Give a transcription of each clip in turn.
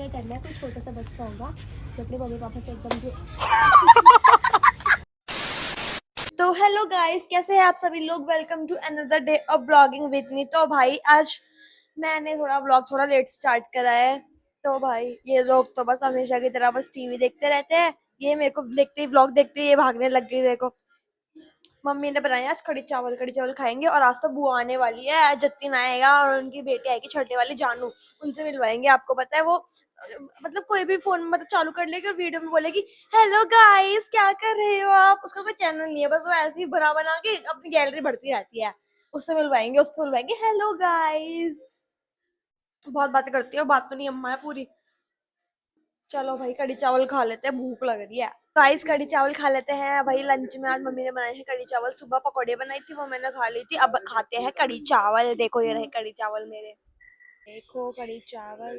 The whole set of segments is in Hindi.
क्या करना है, कोई छोटा सा बच्चा होगा जो अपने मम्मी पापा से एकदम तो हेलो गाइस, कैसे हैं आप सभी लोग। Welcome to another day of vlogging with me. तो भाई आज मैंने व्लॉग थोड़ा लेट स्टार्ट करा है। तो भाई ये लोग तो बस हमेशा की तरह बस टीवी देखते रहते हैं। ये मेरे को देखते ही व्लॉग देखते ही ये भागने लग गई। देखो मम्मी ने बनाया आज कड़ी चावल खाएंगे। और आज तो बुआ आने वाली है, आज जतिन आएगा और उनकी बेटी आएगी छोटे वाली जानू, उनसे मिलवाएंगे। आपको पता है वो मतलब कोई भी फोन मतलब चालू कर लेगी और वीडियो में बोलेगी हेलो गाइस क्या कर रहे हो आप। उसका कोई चैनल नहीं है, बस वो ऐसे ही बना बना के अपनी गैलरी बढ़ती रहती है। उससे मिलवाएंगे हेलो गाइस। बहुत बातें करती है, बात तो नहीं अम्मा है पूरी। चलो भाई कड़ी चावल खा लेते हैं, भूख लग रही है। गाइस कड़ी चावल खा लेते हैं भाई। लंच में आज मम्मी ने बनाए हैं कड़ी चावल। सुबह पकौड़े बनाई थी, वो मैंने खा ली थी। अब खाते हैं कड़ी चावल। देखो ये रहे कड़ी चावल मेरे। देखो कड़ी चावल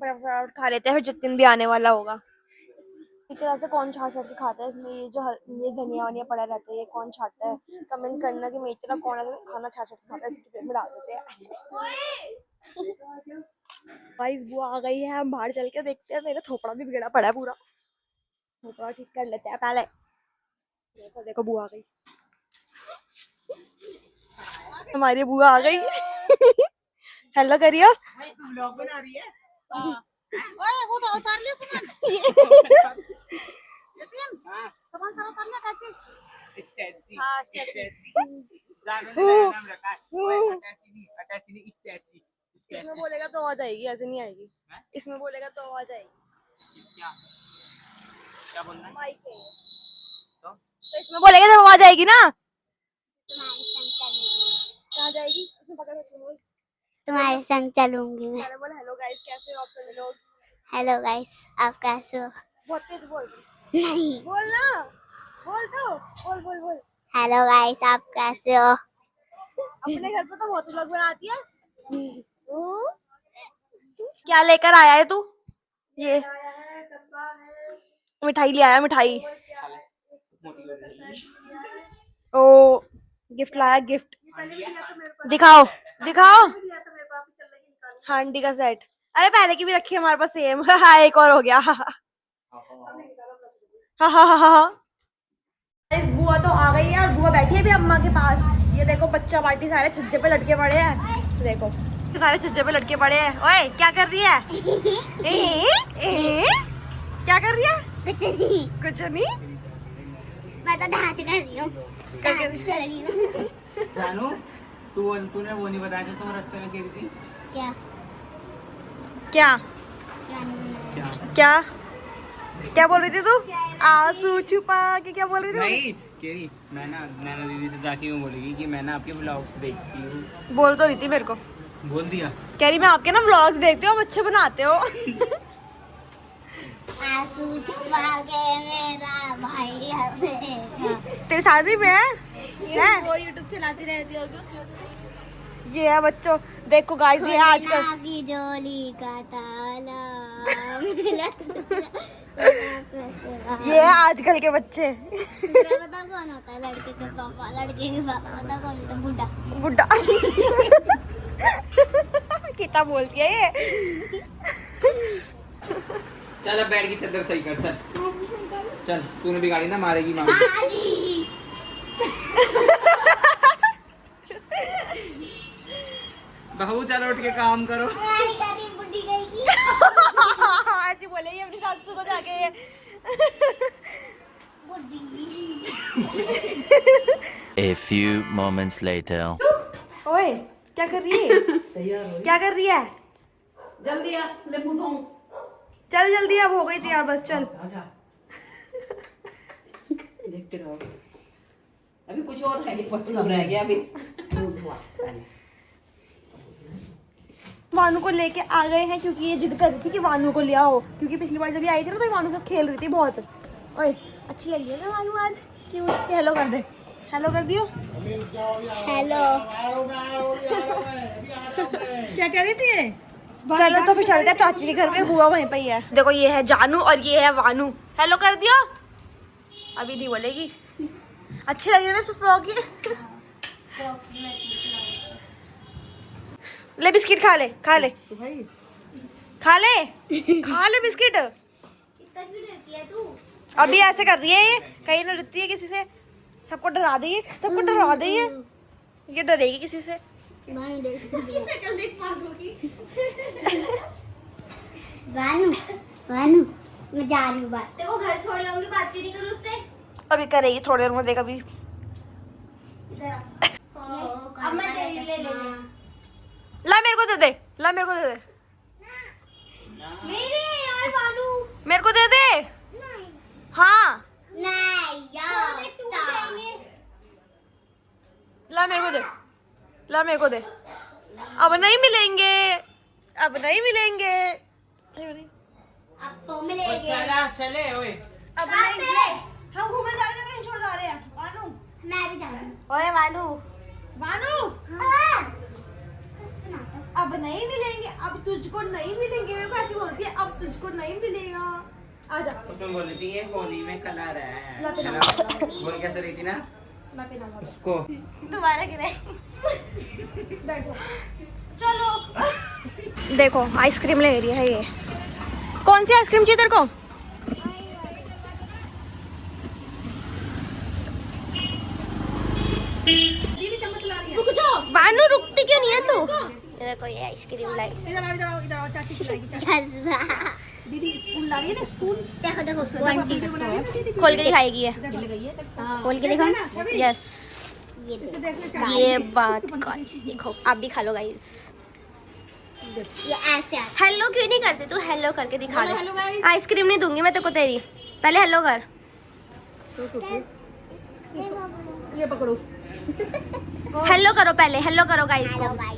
फटाफट खा लेते हैं, फिर जितने भी आने वाला होगा। इस तरह से कौन छाछ छाट के खाता है। इसमें ये धनिया वनिया पड़ा रहता है, ये कौन छाटता है। कमेंट करना कि मेरी तरह कौन ऐसे खाना छाछ छाट के खाता है, इसके पेट में डाल देते हैं। गाइस बुआ आ गई है, हम बाहर चल के देखते हैं। मेरा थोपड़ा भी बिगड़ा पड़ा है पूरा, थोपड़ा ठीक कर लेते हैं पहले। देखो देखो बुआ आ गई, हमारी बुआ आ गई। हेलो करियो। ब्लॉग बना रही है। ओए वो तो उतार लिया सामान। सामान सारा उतार लिया कैसे। स्टैची। हाँ स्टैची। जानू ने नया नाम रखा है। ओए अटैची नहीं स्टैची। इसमें बोलेगा तो आवाज आएगी, ऐसे नहीं आएगी। इसमें बोलेगा तो आवाज आएगी। क्या क्या बोलना है? माइक है तो इसमें बोलेगा तो आवाज आएगी ना। कहाँ जाएगी इसमें पकड़ के बोल। तुम्हारे संग चलूंगी मैं। पहले बोल हेलो गाइस कैसे हो आप सभी लोग। हेलो गाइस आप कैसे हो। बहुत तेज बोल। नहीं बोल ना, बोल तो बोल बोल बोल। हेलो गाइस आप कैसे हो। अपने घर पे तो बहुत लोग बनाती है। क्या लेकर आया है तू। ये मिठाई ले आया, मिठाई। ओ गिफ्ट लाया, गिफ्ट दिखाओ दिखाओ। हांडी का सेट, अरे पहले की भी रखी है हमारे पास सेम। हाँ एक और हो गया। हाँ हाँ हाँ हाँ। इस बुआ तो आ गई है और बुआ बैठी है भी अम्मा के पास। ये देखो बच्चा पार्टी सारे छज्जे पे लटके पड़े हैं। देखो सारे छज्जे पे लटके पड़े हैं। ओए क्या कर रही है। क्या कर रही है। कुछ नहीं कुछ नहीं। मैं तो डांस कर रही हूँ। डांस कर रही हूँ। जानू तूने वो नहीं बताया जो तुम रास्ते में गिरी थी। क्या क्या क्या नहीं बनाया? क्या क्या क्या बोल रही थी तू। आंसू छुपा के क्या बोल रही थी। नहीं केरी मैं ना नैना दीदी से जाके यूँ बोलेगी कि मैं ना आपके ब्लॉग्स देखती हूँ। बोल तो रही थी मेरे को, बोल दिया। कह रही मैं आपके ना व्लॉग्स देखती हूँ, अच्छे बनाते हो। आंसू छुपा के मेरा भाई हंसेगा। तेरी शादी में है? वो यूट्यूब चलाती रहती होगी उसमें। ये है बच्चों, देखो गाइस ये आजकल खुलना की जोली का ताला। ये है आजकल के बच्चे। तुझे पता कौन होता है लड़के के पापा। लड़के के पापा पता कौन होता है। बुढ़ा। बुड्ढा। कितना बोलती है ये। चल अब बैठ की चादर सही कर। चल चल तूने बिगाड़ी ना, मारेगी माँ। आजी। बहू चल उठ के काम करो। बुढ़ी गई की। ऐसी बोलेगी अपनी सासू को जाके। A few moments later. ओए क्या कर रही है। क्या कर रही है। जल्दी आ ले मुंह धो। चल जल्दी, अब हो गई तैयार बस चल। आजा देखते रहो, अभी कुछ और है रह गया अभी। वानू को लेके आ गए हैं क्योंकि ये जिद कर रही थी कि वानू को ले आओ, क्योंकि पिछली बार जब ये आई थी ना तो ये वानू के साथ खेल रही थी बहुत। ओए अच्छी लगी है ना वानू आज, क्यूट सी। हेलो कर दे, हेलो कर दियो। हेलो। क्या कह रही थी ये। चलो तो फिर चलते हैं चाची के घर पे, बुआ वहीं पे ही है। देखो ये है जानू और ये है वानू। हेलो कर दियो। अभी नहीं बोलेगी। अच्छी लगी ना इसमें फ्रॉक ये। ले बिस्किट खा ले खा ले। खा ले बिस्किट। इतना क्यों डरती है तू? अभी ऐसे कर रही है ये, कहीं ना डरती है किसी से, सबको डरा दी है, सबको डरा दी है, ये डरेगी किसी से। बानू देख, उसकी शक्ल देख पागल की। बानू बानू मैं जा रही हूँ बात। देखो घर छोड़ आऊंगी, बात भी नहीं करूँ उससे। अभी करेगी थोड़ी देर में, देख अभी। इधर आ। अब मैं ले ला मेरे को दे दे, ला मेरे को दे दे, मेरे यार बानू। मेरे को दे दे। हाँ नहीं यार ला मेरे को दे, ला मेरे को दे। अब नहीं मिलेंगे, अब नहीं मिलेंगे, अब तो मिलेंगे। चला चले ओए। अब नहीं। हम घूमने जा रहे हैं, कहीं छोड़ जा रहे हैं। वानू, मैं भी जा रही हूँ। ओए वानू, वानू, हाँ। अब नहीं मिलेंगे, अब तुझको नहीं मिलेंगे। मेरे को ऐसे बोलती है, अब तुझको नहीं मिलेगा। आजा। उसमें बोल रही है होली में कलर है। ला पिला। बोल कैसे रही थी ना मैं पीना उसको। दोबारा गिरे। बैठ जाओ। चलो। देखो आइसक्रीम ले रही है ये। कौन सी आइसक्रीम चाहिए तेरे को? रुक जाओ। बानू रुकती क्यों नहीं है तू? ये देखो ये आइसक्रीम लाई। दीदी स्पून ला रही है ना, स्पून। देखो देखो खोल के दिखाएगी ये। खोल के देखो। यस, ये देखो। ये बात गाइस देखो, आप भी खा लो गाइस। ये ऐसे आता हेलो क्यों नहीं करते तू? हेलो करके दिखा दे। आइसक्रीम नहीं दूंगी मैं तेरे को तेरी, पहले हेलो कर। ये पकड़ो। हेलो करो पहले, हेलो करो गाइस को, हेलो गाइस।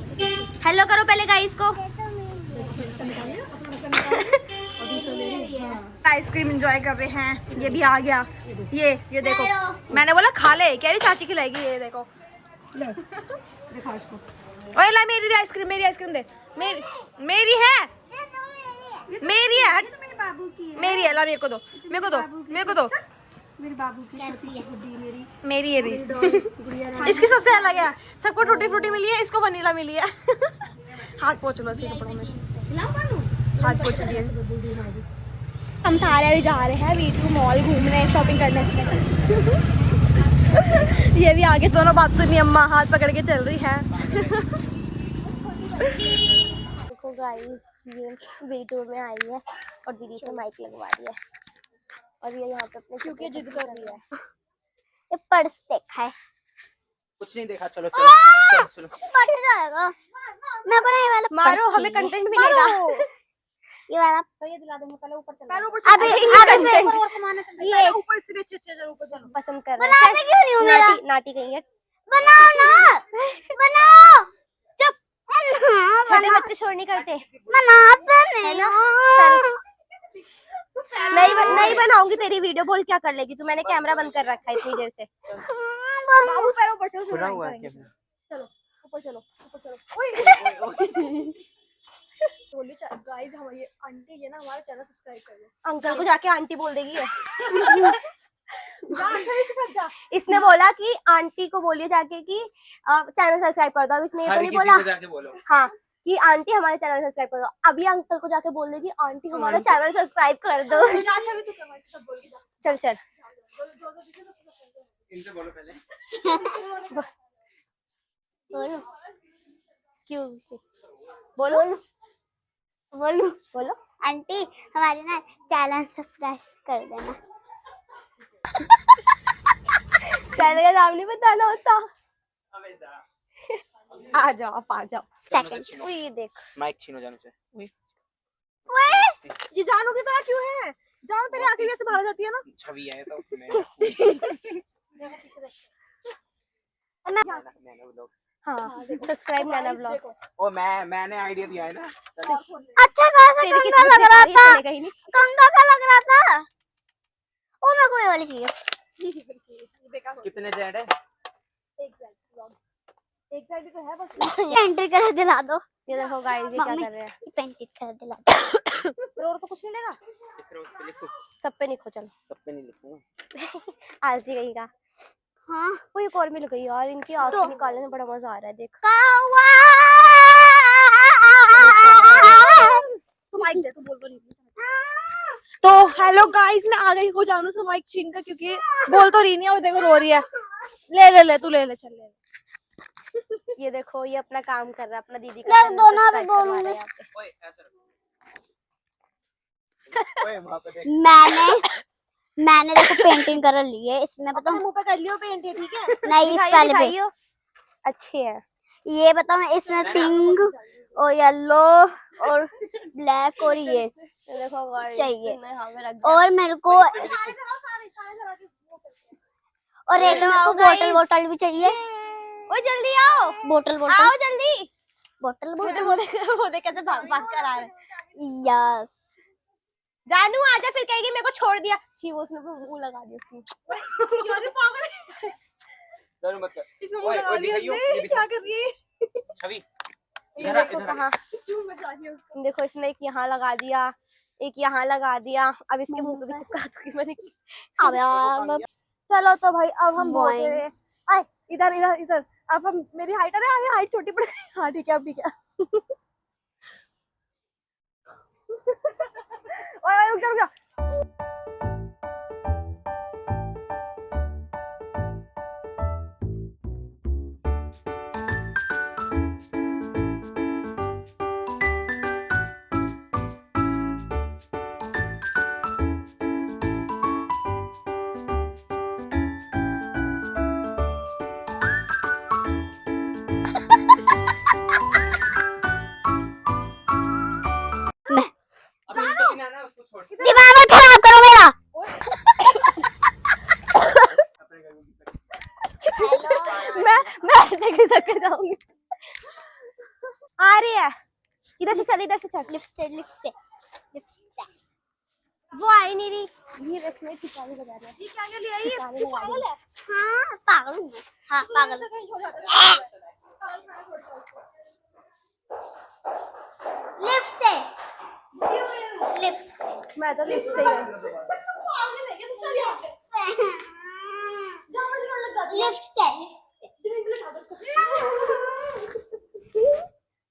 हेलो करो पहले गाइस को। आइसक्रीम एंजॉय कर रहे हैं, ये भी आ गया। ये देखो, मैंने बोला खा ले, कह रही चाची खिलाएगी। ये देखो, दिखा इसको। ओए ला मेरी दे आइसक्रीम, मेरी आइसक्रीम दे। मेरी है, मेरी है, हट। मेरे बाबू की है। मेरी है, ला मेरे को दो, मेरे को दो, मेरे को दो। मेरे बाबू की छोटी सी गुड्डी मेरी। मेरी है भी। गुड़िया रानी। इसकी सबसे अलग है, सबको टूटी फ्रूटी मिली है, इसको वनीला मिली है। हाथ पोंछ लो इसके कपड़ों में, हाथ पोंछ दिए। हम सारे अभी जा रहे हैं वीटू मॉल घूमने, शॉपिंग करने। ये भी आगे, दोनों बात तो नहीं, अम्मा हाथ पकड़ के चल रही है। देखो गाइस, ये वीटू में आई है और दीदी से माइक लगवा दी है और ये यहाँ पे अपने क्योंकि जिद कर रही है। ये पर्स देखा है। कुछ नहीं देखा। चलो चलो चलो चलो। मर जाएगा। मैं बनाने वाला मारो, पर्स हमें चाहिए। कंटेंट मिलेगा। ये वाला सही दिला देंगे, पहले ऊपर चलो, पहले अभी ऊपर और सामान है, चल। ये ऊपर से भी अच्छे ऊपर चलो। पसंद कर रहे बनाते हैं। क्यों नहीं हो मेरा? नाटी कहीं है। बनाओ ना, बनाओ। चुप, छोटे बनाओ। बच्चे शोर नहीं करते। बनाते नहीं है ना? हो। नहीं बनाऊंगी तेरी वीडियो, बोल क्या कर लेगी तू? मैंने कैमरा बंद कर रखा है इतनी देर से। बाबू पैरों पर चलो, खुला हुआ है क्या? चलो ऊपर चलो, ऊपर चलो। बोलिए गाइस, हमारी आंटी ये ना हमारा चैनल सब्सक्राइब कर लो। अंकल को जाके आंटी बोल देगी ये। जा, अच्छा इसके साथ जा। इसने बोला कि आंटी को बोलिए जाके कि चैनल सब्सक्राइब कर दो। अब इसने ये तो हर नहीं किसी बोला को जाके बोलो। हाँ कि आंटी हमारे चैनल सब्सक्राइब कर दो। अभी अंकल को जाके बोल देगी आंटी हमारा चैनल सब्सक्राइब कर दो। अच्छा भी तू सब बोल के जा। चल इनसे बोलो पहले। बोलो एक्सक्यूज मी, बोलो बोलो बोलो। आंटी हमारे ना चैनल सब्सक्राइब कर देना। चैनल का नाम नहीं बताना होता। अबे जा। आ जाओ, आप आ जाओ। सेकंड। ये देख, माइक छीनो जानू से। ये जानू की तरह क्यों है? जानू तेरी आंखें कैसे बाहर जाती है ना। छवि है तो मैंने व्लॉग। हाँ, सब्सक्राइब नैना व्लॉग। ओ मैंने आइडिया दिया है ना। अच्छा खासा तेरी गंदा किस्मत लग रहा से था। कहीं नहीं। गंदा सा लग रहा था। ओ मेरे को ये वाली चाहिए। कितने जेड है? एक साइड भी तो है बस। पेंट कर दिला दो। ये देखो गाइस, ये क्या मम्मी, कर रहे हैं। पेंट कर दिला दो। और तो कुछ नहीं लेगा। लिखो। सब पे लिखो, चलो। सब पे नहीं लिखूंगा। आलसी कहीं का। हाँ वो एक और मिल गई यार, इनकी आंखें निकालने में बड़ा मजा आ रहा है। देख, कौवा। तू माइक दे, तू बोल रही तो हेलो गाइस, मैं आ गई हूँ जानू से माइक छीन कर, क्योंकि बोल तो रही नहीं है, वो देखो रो रही है। ले तू ले चल ले। ये देखो, ये अपना काम कर रहा है, अपना दीदी का चैनल दोनों सब्सक्राइब भी करवा रहा है यहाँ पे। ओए ऐसे रखो। ओए वहां पे देख। मैंने देखो पेंटिंग कर ली है इसमें, बताऊं? मुंह पे कर लियो पेंट, ये ठीक है? नहीं, इस वाले पे दिखाइयो। अच्छी है। ये बताऊं, इसमें पिंक और येलो और ब्लैक और ये देखो गाइस, चाहिए। मैं यहाँ पे रख दिया। और मेरे को और एक मेरे को बोतल बोतल भी चाहिए। ओए जल्दी आओ, बोतल आओ बोतल जल्दी। बोतल वो बोतल देख वो देख कैसे भाग भाग कर आ रहे हैं। यस। जानू आजा, फिर कहेगी मेरे को छोड़ दिया। छी, वो उसने मुंह लगा दिया उसने। डर मत कर। इसमें ओए लगा ओए दिया दिखाइयो, इसने, ये दिखा। क्या कर रही है? छवि ये इधर आ, देखो इधर आ। कहाँ, क्यों मचा रही है उसको? देखो इसने एक यहाँ लगा दिया, एक यहाँ लगा दिया। अब इसके मुंह पे भी चिपका दूंगी मैंने। अब यार चलो तो भाई, अब हम बोल Boing. रहे आए इधर इधर इधर। अब हम, मेरी हाइट है, आगे हाइट छोटी पड़ गई। हाँ ठीक है, अब ठीक है। ओए रुक जा। अबे इसको पिनाना है, उसको छोड़। दिमाग मत खराब करो मेरा। अपने घर में मैं ऐसे कैसे कर जाऊंगी। आ रही है, इधर से चल, इधर से चल। लिफ्ट से वो आई नहीं रही। ये देख, मैं ठिकाने लगा रहा है। ये क्या ले आई? ठिकाने ये लगा पागल है। हाँ पागल हूँ मैं। हाँ पागल। लिफ्ट से मैं तो लिफ्ट से ही आई। पागल है, ये तो चल यहाँ पे। जहाँ मर्जी रोड लग जाती है। लिफ्ट से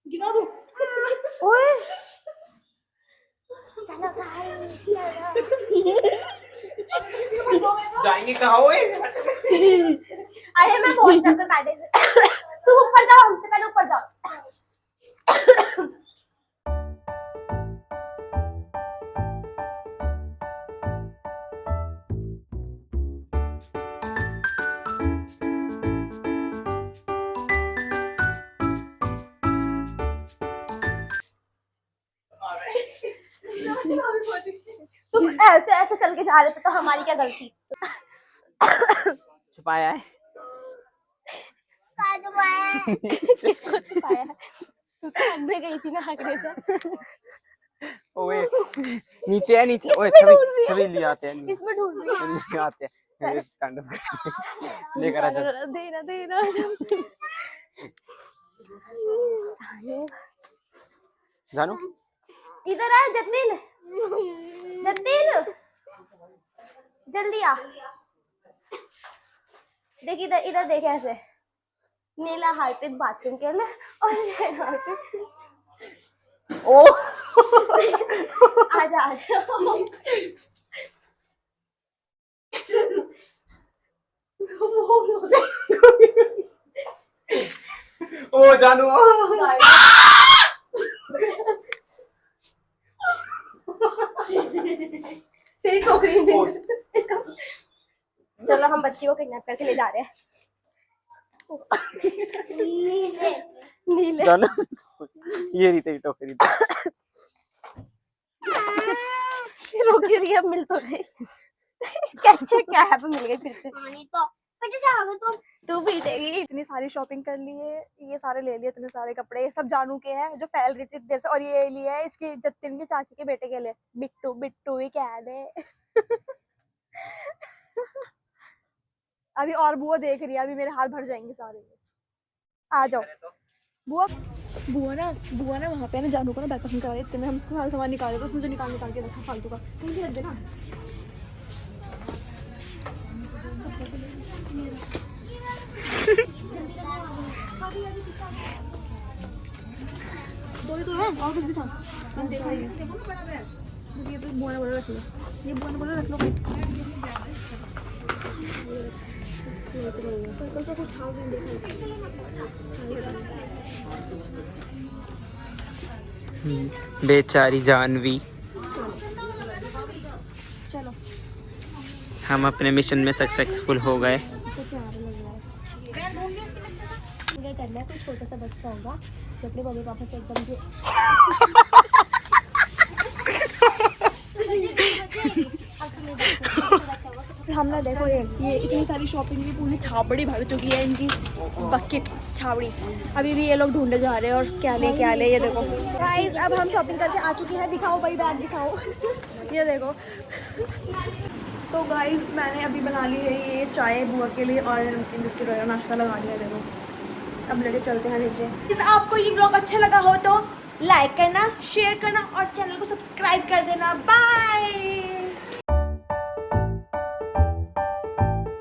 गिरा दूं? ओए जाएंगे कहाँ ओए? अरे मैं बहुत चक्कर काटे। तू ऊपर जाओ, हमसे पहले ऊपर जाओ। तुम ऐसे ऐसे चल के जा रहे थे तो हमारी क्या गलती। छुपाया है। किसको छुपाया है? तू तो अंदर गई थी ना हकने से। ओए नीचे है, नीचे। ओए छवि ले आते हैं, इसमें ढूंढ रही है। ले आते हैं। ये कांड लेकर आ जा। देना जानू इधर आ जतिन, जल्दी आ। देख इधर, इधर देख ऐसे। नीला हार्पिक बाथरूम के लिए और रेड हार्पिक। ओ आजा आजा। ओ जानू तेरी टोकरी इसका। चलो हम बच्ची को किडनैप करके ले जा रहे हैं। नीले जानू ये रही तेरी टोकरी। रोकी रही, अब मिल तो गई। कैसे कैब मिल गई फिर से। पानी तो फिर जाओगे तुम। तू पीटेगी। इतनी सारी शॉपिंग कर ली है, ये सारे ले लिए, इतने सारे कपड़े सब जानू के हैं जो फैल रही थी देर से। और ये लिया है इसके जतिन के चाची के बेटे के लिए, बिट्टू। बिट्टू ही कह दे। अभी और बुआ देख रही है, अभी मेरे हाथ भर जाएंगे सारे। आ जाओ बुआ। बुआ ना वहाँ पे ना जानू को ना बैकअप निकाल रही, इतने हम उसको सारा सामान निकाले तो उसने जो निकाल के रखा फालतू का, कहीं भी रख देना। दो ही तो है, और कुछ भी था। देखो ये तो बुआ ने बोला रख लो, ये बुआ ने बोला रख लो। तो सब कुछ था भी देखो। बेचारी जानवी, चलो हम अपने मिशन में सक्सेसफुल हो गए। क्या करना है, कोई छोटा सा बच्चा होगा जो अपने मम्मी पापा से एकदम जो हमने देखो ये इतनी सारी शॉपिंग की पूरी छाबड़ी भर चुकी है इनकी, बकेट छाबड़ी। अभी भी ये लोग ढूंढे जा रहे हैं और क्या ले ये देखो गाइस। अब हम शॉपिंग करके आ चुके हैं, दिखाओ भाई बैग दिखाओ। ये देखो तो गाइस मैंने अभी बना ली है ये चाय बुआ के लिए और नमकीन बिस्किट वगैरह नाश्ता लगा लिया। देखो अब लेके चलते हैं नीचे। अगर आपको ये ब्लॉग अच्छा लगा हो तो लाइक करना, शेयर करना और चैनल को सब्सक्राइब कर देना। बाय।